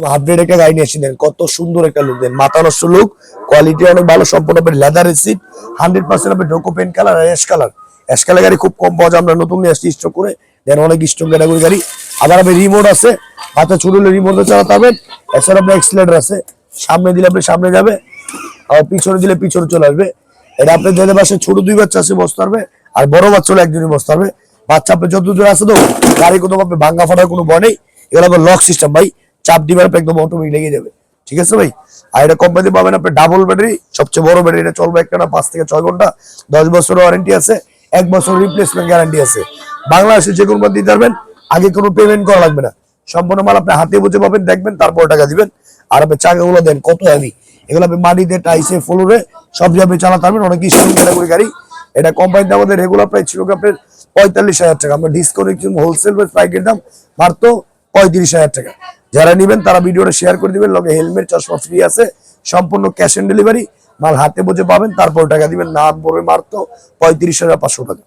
একদম আপডেট একটা গাড়ি নিয়ে এসেছেন, কত সুন্দর একটা লুক দেন, মাথা নষ্ট লুক, কোয়ালিটি অনেক ভালো, সম্পূর্ণ লেদার সিট, 100% আপনার ডোকো পেন কালার আর অ্যাশ কালার। অ্যাশ কালার গাড়ি খুব কম পাওয়া যায়, আমরা নতুন নিয়ে আসছি স্টক করে দেন, অনেক স্টক ক্যাটাগরি গাড়ি। আবার আপনি রিমোট আছে, বাচ্চা ছোট হলে রিমোটে চালাতে পারবেন। এছাড়া আপনার এক্সিলেটর আছে, সামনে দিলে আপনি সামনে যাবে, আর পিছনে দিলে পিছনে চলে আসবে। এটা আপনি যাদের বাসায় ছোট 2 বাচ্চা আছে বসতে পারবে, আর বড় বাচ্চা হলে একজনই বসতে পারবে। বাচ্চা আপনি যত দূরে আছে তো গাড়ি কোথাও আপনি ভাঙ্গা ফাটার কোনো ভয় নেই। এগুলো আবার লক সিস্টেম ভাই, চাপ দিবার একদম অটোমেটিক লেগে যাবে, ঠিক আছে ভাই। আর এটা কোম্পানি পাবেন আপনি ডাবল ব্যাটারি, সবচেয়ে বড় ব্যাটারি, এটা চলবে একটা না 5 থেকে 6 ঘন্টা, 10 বছর ওয়ারেন্টি আছে, 1 বছর রিপ্লেসমেন্ট গ্যারান্টি আছে। বাংলাদেশে যে কোনো বার দিতে পারবেন, আগে কোনো পেমেন্ট করা লাগবে না, সম্পূর্ণ মাল আপনি হাতে বুঝে পাবেন, দেখবেন তারপর টাকা দিবেন। আর আপনি চাকাগুলো দেন কত হেভি, এগুলো আপনি মাটিতে টাইসে ফ্লোরে সব জায়গায় চালাতে পারবেন, অনেক স্ট্রং ক্যাটাগরি গাড়ি। এটা কোম্পানিতে আমাদের রেগুলার প্রাইস ছিল আপনার 45,000 টাকা, আমরা ডিসকাউন্ট হোলসেল প্রাইসের দাম মাত্র 35,000 টাকা। যারা নেবেন তারা ভিডিওটা শেয়ার করে দিবেন, লগে হেলমেট চশমা ফ্রি আছে, সম্পূর্ণ ক্যাশ অন ডেলিভারি, মাল হাতে বুঝে পাবেন, তারপর টাকা দিবেন, নাম পড়বে মাত্র 35,500 টাকা।